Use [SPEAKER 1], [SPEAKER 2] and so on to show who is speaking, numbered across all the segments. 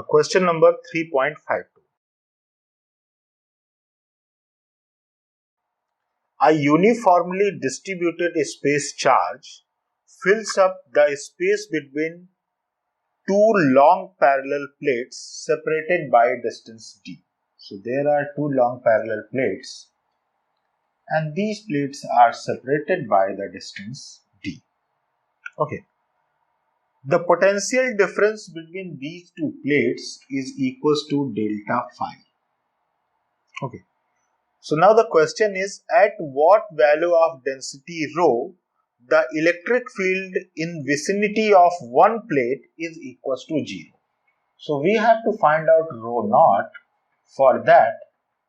[SPEAKER 1] Question number 3.52. A uniformly distributed space charge fills up the space between two long parallel plates separated by a distance d. So there are two long parallel plates and these plates are separated by the distance d. Okay. The potential difference between these two plates is equals to delta phi. Okay. So now the question is, at what value of density rho the electric field in vicinity of one plate is equals to 0. So we have to find out rho naught. For that,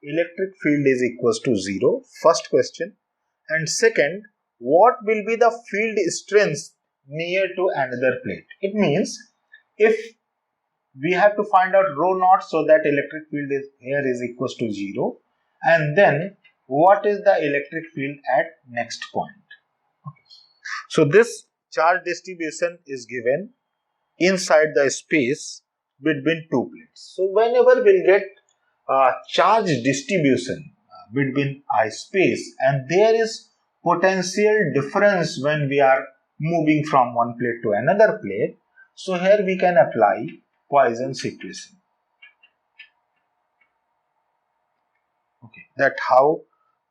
[SPEAKER 1] electric field is equals to 0, first question. And second, what will be the field strength near to another plate? It means if we have to find out rho naught, so that electric field is here is equals to 0, and then what is the electric field at next point. So this charge distribution is given inside the space between two plates. So whenever we'll get charge distribution between a space and there is potential difference when we are moving from one plate to another plate, so here we can apply Poisson's equation. Okay, that how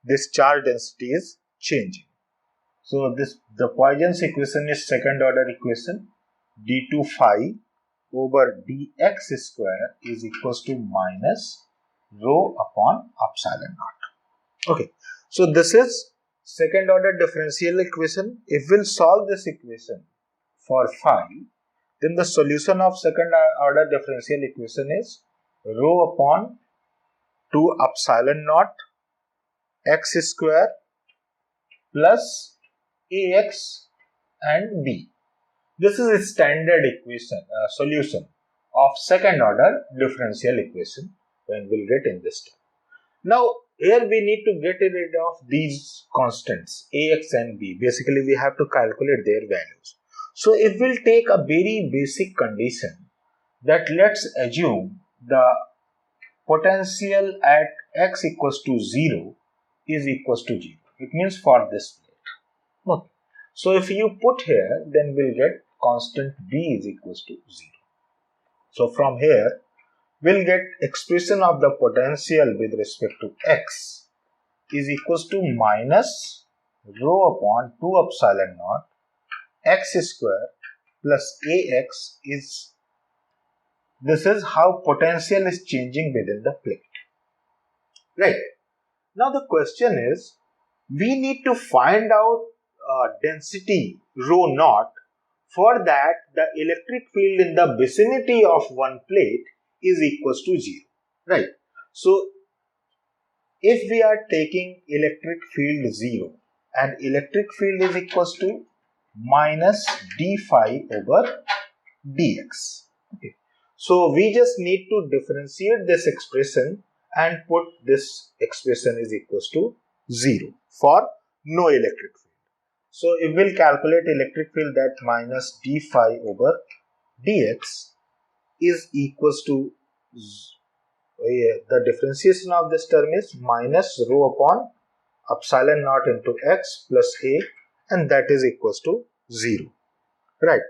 [SPEAKER 1] this charge density is changing. So the Poisson's equation is second order equation. d2 phi over dx square is equals to minus rho upon epsilon naught. Okay, so this is second order differential equation. If we'll solve this equation for phi, then the solution of second order differential equation is rho upon 2 epsilon naught x square plus ax and b. This is a standard equation solution of second order differential equation when we'll get in this term. Now here we need to get rid of these constants ax and b. Basically we have to calculate their values. So if we'll take a very basic condition, that let's assume the potential at x equals to 0 is equals to 0. It means for this plate. Okay. So if you put here, then we'll get constant b is equals to 0. So from here, we'll get expression of the potential with respect to x is equals to minus rho upon 2 epsilon naught x square plus ax is, this is how potential is changing within the plate. Right. Now the question is, we need to find out density rho naught. For that, the electric field in the vicinity of one plate is equals to 0. Right. So if we are taking electric field 0 and electric field is equals to minus d phi over dx. Okay. So we just need to differentiate this expression and put this expression is equals to 0 for no electric field. So if we'll calculate electric field, that minus d phi over dx is equals to the differentiation of this term is minus rho upon epsilon naught into x plus a, and that is equals to 0. Right.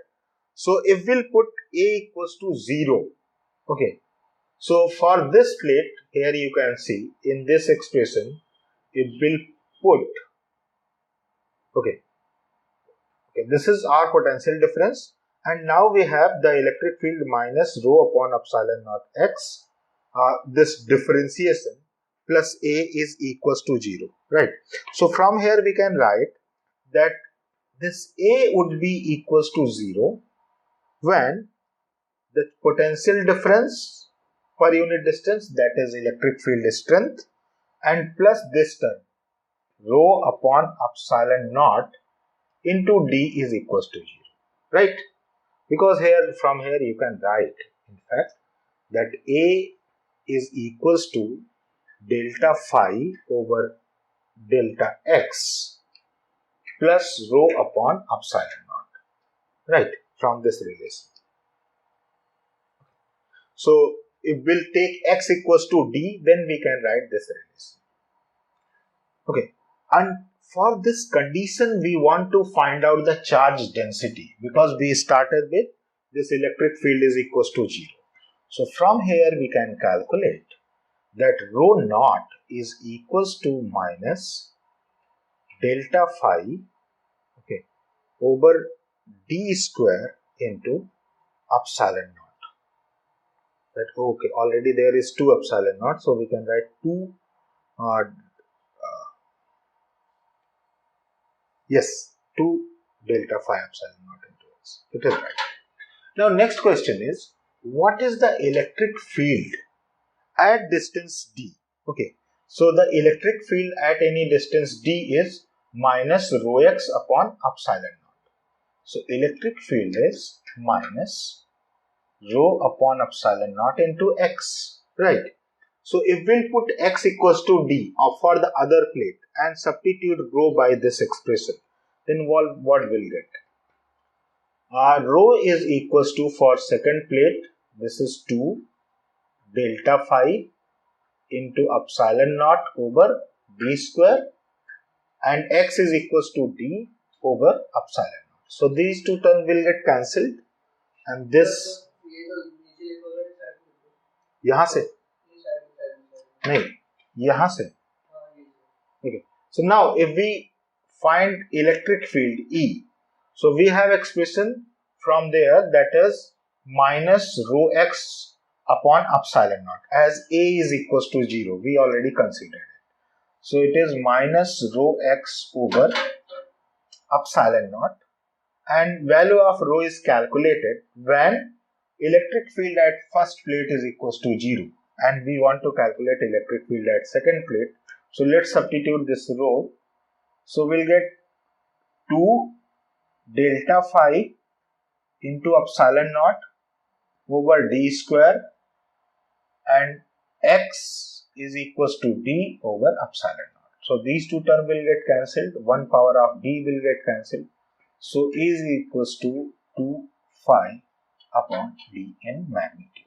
[SPEAKER 1] So if we'll put a equals to 0, okay. So for this plate, here you can see in this expression, it will put, okay, this is our potential difference, and now we have the electric field minus rho upon epsilon naught x, this differentiation plus a is equals to 0, right? So from here we can write that this a would be equals to 0 when the potential difference per unit distance, that is electric field strength, and plus this term rho upon epsilon naught into d is equals to 0, right? Because here from here you can write in fact that a is equals to delta phi over delta x plus rho upon epsilon naught, right, from this relation. So if we'll take x equals to d, then we can write this relation. Okay, and for this condition we want to find out the charge density, because we started with this electric field is equals to 0. So from here we can calculate that rho naught is equals to minus delta phi, okay, over d square into epsilon naught. That okay, already there is 2 epsilon naught, so we can write 2 yes, 2 delta phi epsilon naught into x. It is right. Now next question is, what is the electric field at distance d? Okay, so the electric field at any distance d is minus rho x upon epsilon naught. So electric field is minus rho upon epsilon naught into x, right? So if we'll put x equals to d for the other plate and substitute rho by this expression, then what we'll get? Rho is equals to, for second plate, this is 2 delta phi into epsilon naught over d square, and x is equals to d over epsilon naught. So these two terms will get cancelled, and this यहाँ से नहीं, यहाँ से okay. So now if we find electric field E, so we have expression from there, that is minus rho x upon epsilon naught, as A is equals to 0. We already considered it. So it is minus rho x over epsilon naught, and value of rho is calculated when electric field at first plate is equals to 0, and we want to calculate electric field at second plate. So let's substitute this rho. So we'll get 2 delta phi into epsilon naught over d square, and x is equals to d over epsilon naught. So these two terms will get cancelled, 1 power of d will get cancelled. So E is equals to 2 phi upon d in magnitude.